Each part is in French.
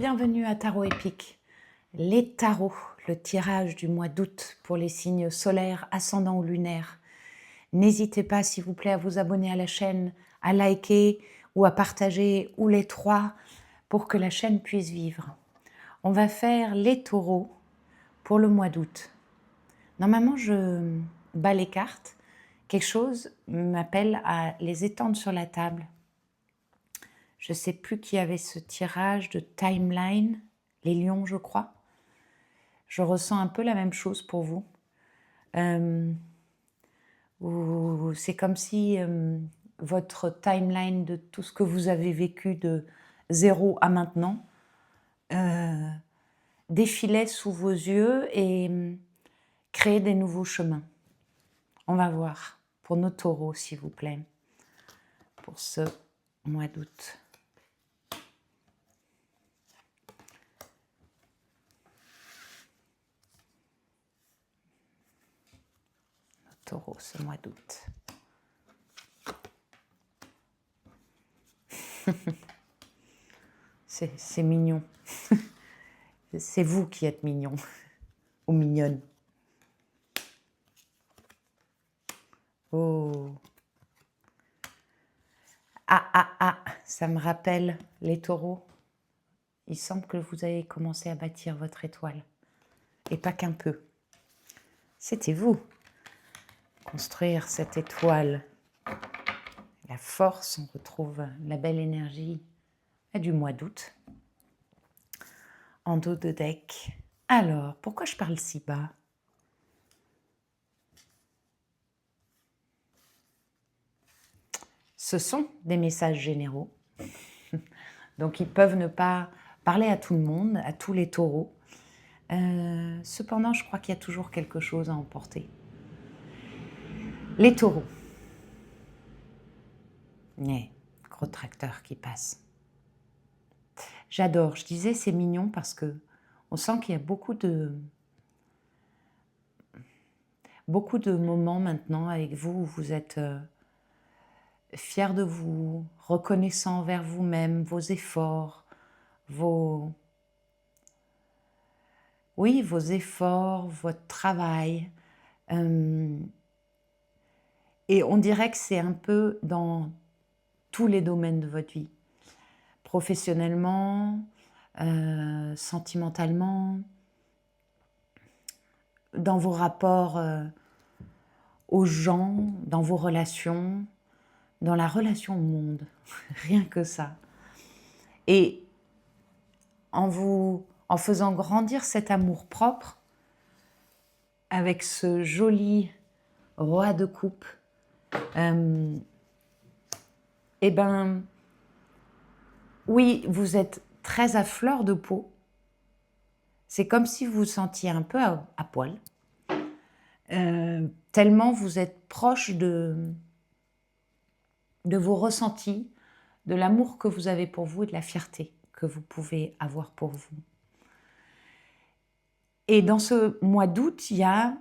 bienvenue à Tarot Épique. Les tarots, le tirage du mois d'août pour les signes solaires, ascendants ou lunaires. N'hésitez pas s'il vous plaît à vous abonner à la chaîne, à liker ou à partager, ou les trois, pour que la chaîne puisse vivre. On va faire les taureaux pour le mois d'août. Normalement, je bats les cartes. Quelque chose m'appelle à les étendre sur la table. Je ne sais plus qui avait ce tirage de timeline, les lions, je crois. Je ressens un peu la même chose pour vous. C'est comme si votre timeline de tout ce que vous avez vécu de 0 à maintenant défilait sous vos yeux et créait des nouveaux chemins. On va voir pour nos taureaux, s'il vous plaît, pour ce mois d'août. Taureau ce mois d'août. C'est mignon. C'est vous qui êtes mignon ou mignonne. Oh. Ça me rappelle les taureaux. Il semble que vous avez commencé à bâtir votre étoile. Et pas qu'un peu. C'était vous. Construire cette étoile. La force, on retrouve la belle énergie du mois d'août. En dos de deck. Alors, pourquoi je parle si bas? Ce sont des messages généraux. Donc, ils peuvent ne pas parler à tout le monde, à tous les taureaux. Cependant, je crois qu'il y a toujours quelque chose à emporter. Les taureaux. Gros tracteur qui passe. J'adore. Je disais c'est mignon parce que on sent qu'il y a beaucoup de moments maintenant avec vous où vous êtes fiers de vous, reconnaissant envers vous-même, vos efforts, vos efforts, votre travail. Et on dirait que c'est un peu dans tous les domaines de votre vie. Professionnellement, sentimentalement, dans vos rapports aux gens, dans vos relations, dans la relation au monde, rien que ça. Et en faisant grandir cet amour-propre, avec ce joli roi de coupe, eh ben, oui, vous êtes très à fleur de peau. C'est comme si vous vous sentiez un peu à poil. Tellement vous êtes proche de vos ressentis, de l'amour que vous avez pour vous et de la fierté que vous pouvez avoir pour vous. Et dans ce mois d'août, il y a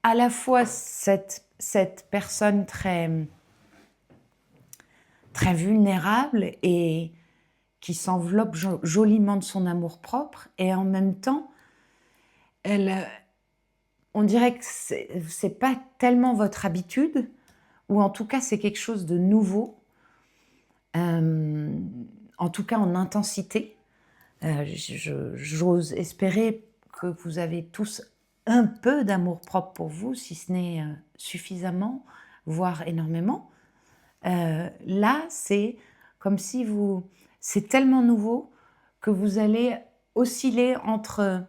à la fois cette personne très vulnérable et qui s'enveloppe joliment de son amour-propre, et en même temps, on dirait que c'est pas tellement votre habitude, ou en tout cas c'est quelque chose de nouveau, en tout cas en intensité. J'ose espérer que vous avez tous un peu d'amour-propre pour vous, si ce n'est suffisamment, voire énormément. Là, c'est comme si c'est tellement nouveau que vous allez osciller entre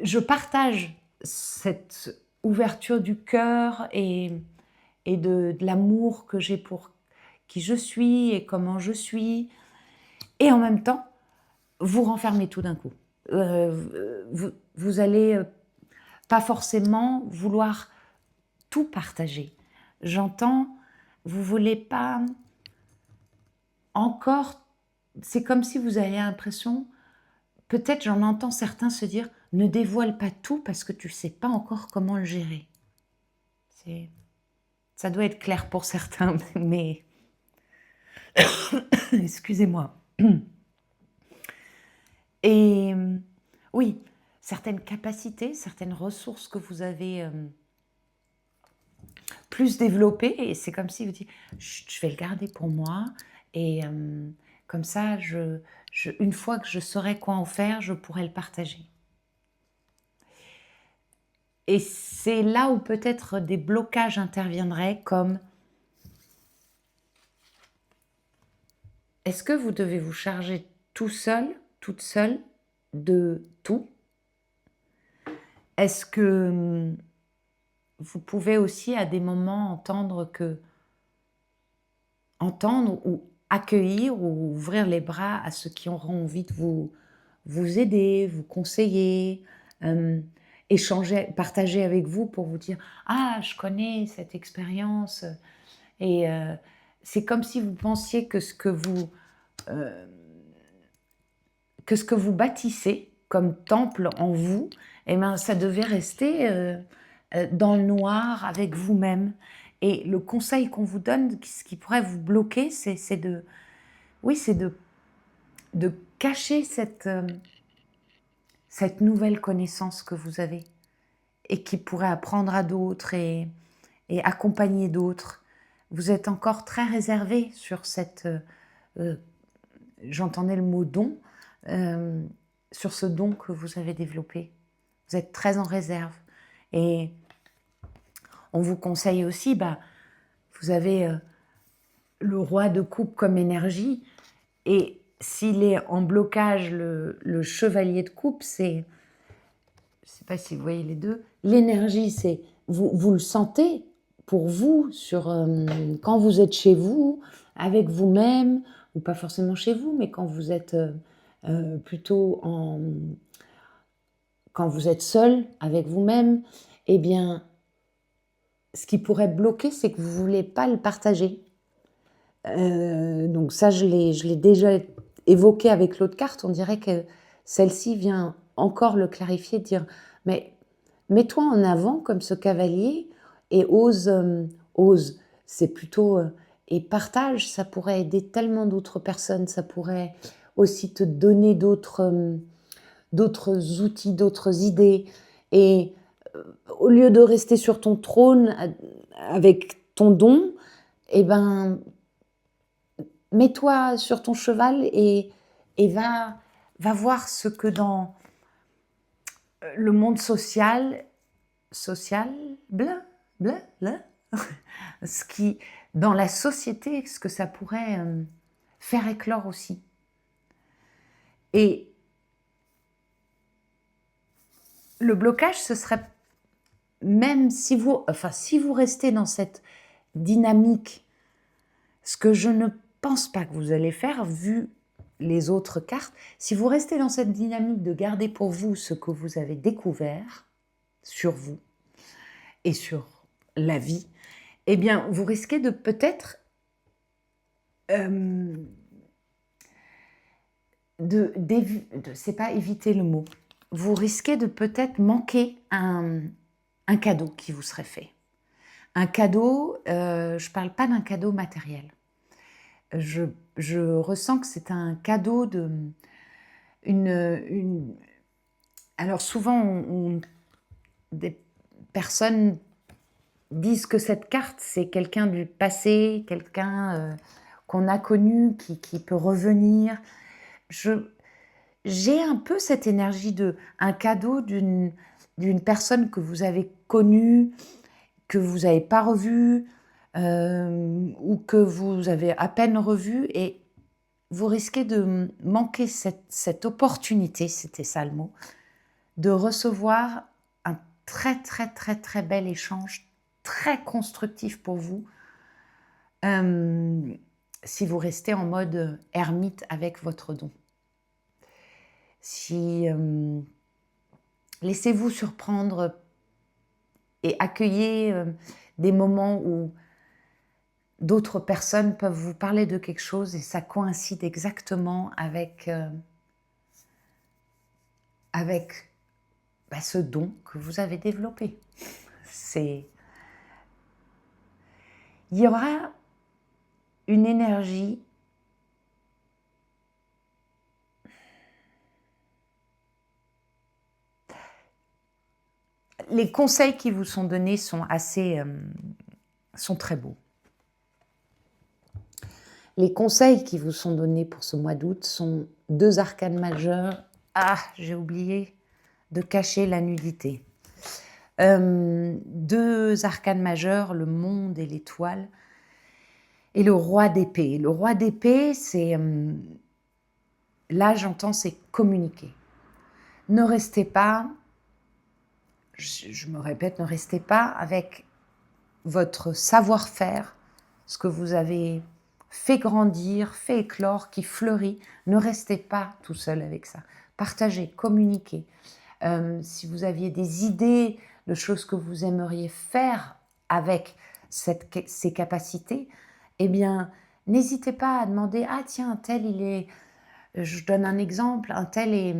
je partage cette ouverture du cœur et de l'amour que j'ai pour qui je suis et comment je suis, et en même temps, vous renfermez tout d'un coup. Vous allez pas forcément vouloir tout partager. J'entends, vous voulez pas encore, c'est comme si vous avez l'impression, peut-être j'en entends certains se dire, ne dévoile pas tout parce que tu sais pas encore comment le gérer. Ça doit être clair pour certains, mais excusez-moi. Et oui, certaines capacités, certaines ressources que vous avez plus développées, et c'est comme si vous dites, je vais le garder pour moi, et comme ça, une fois que je saurai quoi en faire, je pourrai le partager. Et c'est là où peut-être des blocages interviendraient, comme est-ce que vous devez vous charger tout seul, toute seule, de tout? Est-ce que vous pouvez aussi à des moments entendre ou accueillir ou ouvrir les bras à ceux qui auront envie de vous aider, vous conseiller, échanger, partager avec vous pour vous dire: «Ah, je connais cette expérience», et c'est comme si vous pensiez que heu, ce que vous bâtissez comme temple en vous, eh ben, ça devait rester dans le noir avec vous-même. Et le conseil qu'on vous donne, ce qui pourrait vous bloquer, c'est de, oui, c'est de cacher cette nouvelle connaissance que vous avez et qui pourrait apprendre à d'autres et accompagner d'autres. Vous êtes encore très réservé sur euh, j'entendais le mot don, euh, sur ce don que vous avez développé. Vous êtes très en réserve. Et on vous conseille aussi, vous avez le roi de coupe comme énergie, et s'il est en blocage, le chevalier de coupe, je ne sais pas si vous voyez les deux, l'énergie, c'est, vous le sentez pour vous, quand vous êtes chez vous, avec vous-même, ou pas forcément chez vous, mais quand vous êtes plutôt quand vous êtes seul avec vous-même, eh bien, ce qui pourrait bloquer, c'est que vous ne voulez pas le partager. Donc ça, je l'ai déjà évoqué avec l'autre carte. On dirait que celle-ci vient encore le clarifier, dire, mais mets-toi en avant comme ce cavalier et ose, c'est plutôt, et partage, ça pourrait aider tellement d'autres personnes, ça pourrait aussi te donner d'autres outils, d'autres idées. Et au lieu de rester sur ton trône avec ton don, eh ben, mets-toi sur ton cheval et va voir ce que dans le monde social, bla, ce qui, dans la société, ce que ça pourrait faire éclore aussi. Et le blocage, ce serait même si vous restez dans cette dynamique, ce que je ne pense pas que vous allez faire vu les autres cartes, si vous restez dans cette dynamique de garder pour vous ce que vous avez découvert sur vous et sur la vie, eh bien, vous risquez de peut-être c'est pas éviter le mot, vous risquez de peut-être manquer un cadeau qui vous serait fait. Un cadeau, je ne parle pas d'un cadeau matériel. Je ressens que c'est un cadeau alors souvent, des personnes disent que cette carte, c'est quelqu'un du passé, quelqu'un qu'on a connu, qui peut revenir. J'ai un peu cette énergie un cadeau d'une personne que vous avez connue, que vous n'avez pas revue, ou que vous avez à peine revue, et vous risquez de manquer cette opportunité, c'était ça le mot, de recevoir un très très très très bel échange, très constructif pour vous, si vous restez en mode ermite avec votre don. Si laissez-vous surprendre et accueillez des moments où d'autres personnes peuvent vous parler de quelque chose et ça coïncide exactement avec ce don que vous avez développé. il y aura une énergie les conseils qui vous sont donnés sont sont très beaux. Les conseils qui vous sont donnés pour ce mois d'août sont 2 arcanes majeures. Ah, j'ai oublié de cacher la nudité. 2 arcanes majeures, le monde et l'étoile, et le roi d'épée. Le roi d'épée, c'est... là, j'entends, c'est communiquer. Ne restez pas, je me répète, ne restez pas avec votre savoir-faire, ce que vous avez fait grandir, fait éclore, qui fleurit. Ne restez pas tout seul avec ça. Partagez, communiquez. Si vous aviez des idées de choses que vous aimeriez faire avec ces capacités, eh bien, n'hésitez pas à demander « Ah tiens, un tel, il est... » Je donne un exemple, un tel est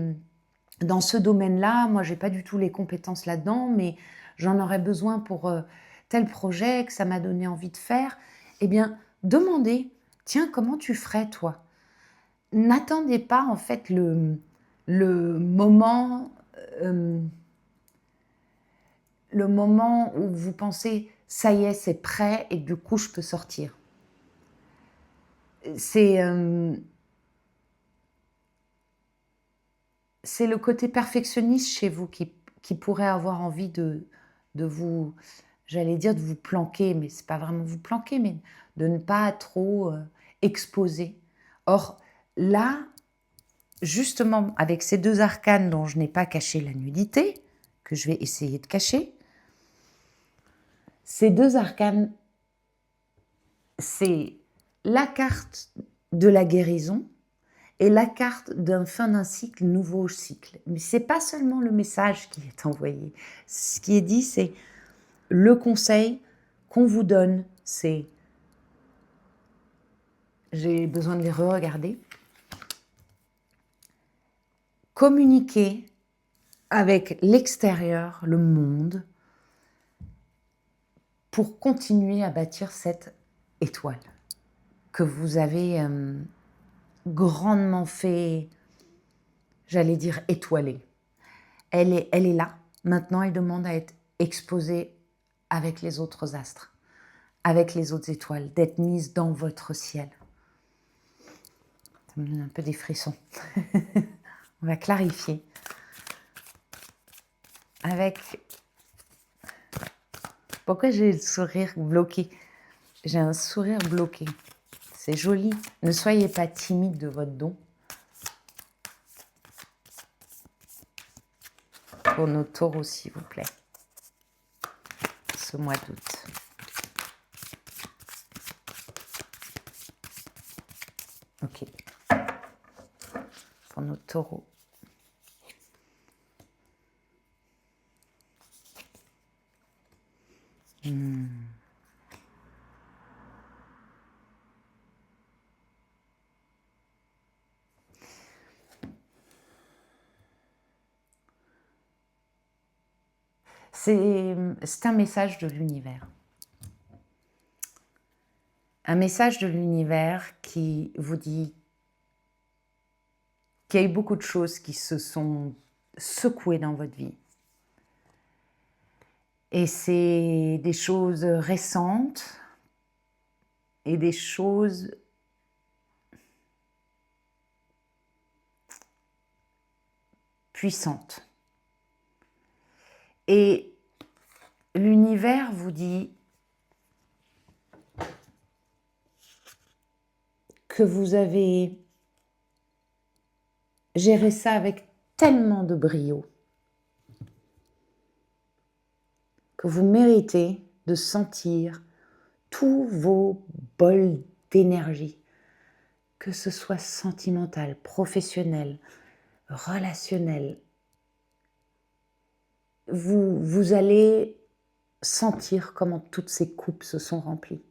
dans ce domaine-là, moi, j'ai pas du tout les compétences là-dedans, mais j'en aurais besoin pour tel projet que ça m'a donné envie de faire. Eh bien, demandez, tiens, comment tu ferais, toi? N'attendez pas, en fait, le moment où vous pensez, ça y est, c'est prêt et du coup, je peux sortir. C'est le côté perfectionniste chez vous qui pourrait avoir envie de vous, j'allais dire de vous planquer, mais c'est pas vraiment vous planquer, mais de ne pas trop exposer. Or, là, justement, avec ces 2 arcanes dont je n'ai pas caché la nudité, que je vais essayer de cacher, ces 2 arcanes, c'est la carte de la guérison et la carte d'un fin d'un cycle, nouveau cycle. Mais ce n'est pas seulement le message qui est envoyé. Ce qui est dit, c'est le conseil qu'on vous donne, c'est... J'ai besoin de les re-regarder. Communiquer avec l'extérieur, le monde, pour continuer à bâtir cette étoile que vous avez grandement fait, j'allais dire étoiler. Elle est là. Maintenant, elle demande à être exposée avec les autres astres, avec les autres étoiles, d'être mise dans votre ciel. Ça me donne un peu des frissons. On va clarifier. Avec... Pourquoi j'ai le sourire bloqué? J'ai un sourire bloqué. C'est joli. Ne soyez pas timide de votre don. Pour nos taureaux, s'il vous plaît. Ce mois d'août. Ok. Pour nos taureaux. C'est un message de l'univers. Un message de l'univers qui vous dit qu'il y a eu beaucoup de choses qui se sont secouées dans votre vie. Et c'est des choses récentes et des choses puissantes. Et l'univers vous dit que vous avez géré ça avec tellement de brio que vous méritez de sentir tous vos bols d'énergie, que ce soit sentimental, professionnel, relationnel. Vous allez sentir comment toutes ces coupes se sont remplies.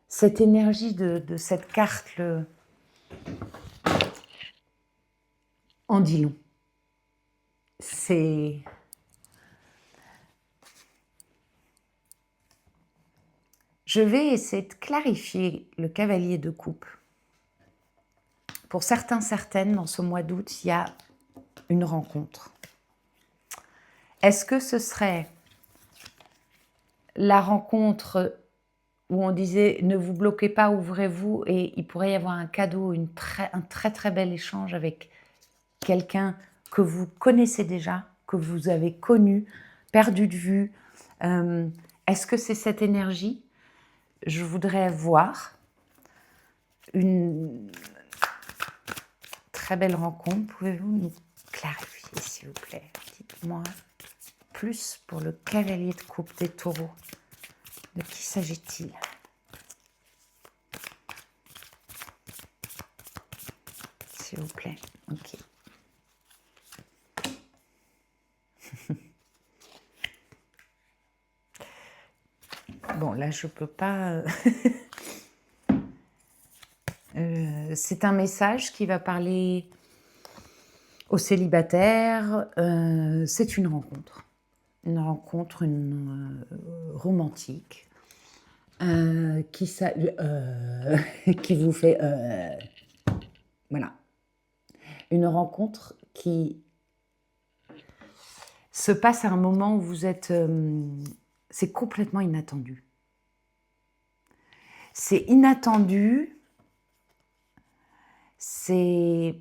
Cette énergie de cette carte en dit long. Je vais essayer de clarifier le cavalier de coupe. Pour certains, certaines, dans ce mois d'août, il y a une rencontre. Est-ce que ce serait la rencontre où on disait « ne vous bloquez pas, ouvrez-vous » et il pourrait y avoir un cadeau, un très très bel échange avec quelqu'un que vous connaissez déjà, que vous avez connu, perdu de vue. Est-ce que c'est cette énergie? Je voudrais voir une très belle rencontre. Pouvez-vous nous clarifier, s'il vous plaît? Dites-moi plus pour le cavalier de coupe des taureaux. De qui s'agit-il? S'il vous plaît. Ok. Bon, là, je peux pas... c'est un message qui va parler aux célibataires. C'est une rencontre romantique qui vous fait... voilà. Une rencontre qui se passe à un moment où vous êtes... c'est complètement inattendu. C'est inattendu, c'est...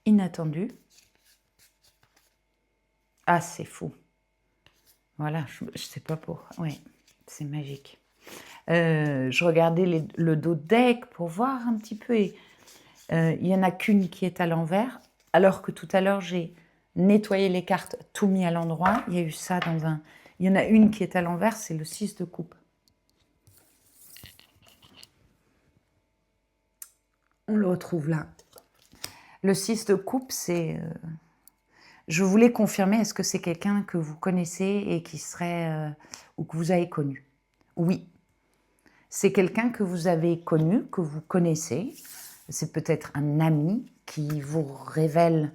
inattendu. Ah, c'est fou. Voilà, je sais pas pour... Ouais, c'est magique. Je regardais le dos de deck pour voir un petit peu et il n'y en a qu'une qui est à l'envers, alors que tout à l'heure, j'ai nettoyé les cartes, tout mis à l'endroit. Il y a eu ça dans un... Il y en a une qui est à l'envers, c'est le 6 de coupe. On le retrouve là. Le 6 de coupe, c'est... je voulais confirmer, est-ce que c'est quelqu'un que vous connaissez et qui serait... ou que vous avez connu? Oui. C'est quelqu'un que vous avez connu, que vous connaissez. C'est peut-être un ami qui vous révèle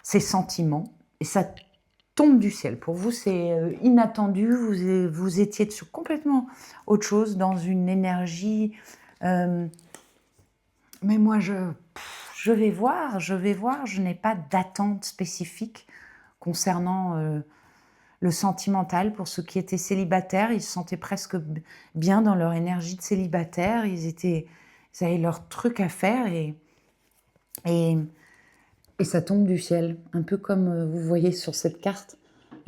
ses sentiments. Et ça tombe du ciel. Pour vous, c'est inattendu. Vous étiez sur complètement autre chose, dans une énergie... mais moi, je vais voir. Je n'ai pas d'attente spécifique concernant le sentimental. Pour ceux qui étaient célibataires, ils se sentaient presque bien dans leur énergie de célibataire. Ils avaient leur truc à faire et ça tombe du ciel. Un peu comme vous voyez sur cette carte,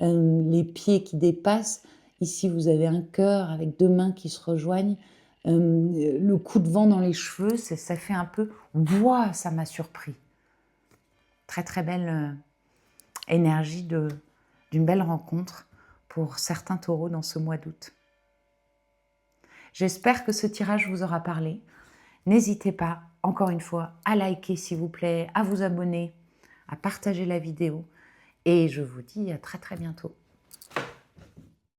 les pieds qui dépassent. Ici, vous avez un cœur avec deux mains qui se rejoignent. Le coup de vent dans les cheveux, ça fait un peu « Ouah, ça m'a surpris ». Très très belle énergie d'une belle rencontre pour certains taureaux dans ce mois d'août. J'espère que ce tirage vous aura parlé. N'hésitez pas, encore une fois, à liker s'il vous plaît, à vous abonner, à partager la vidéo. Et je vous dis à très très bientôt.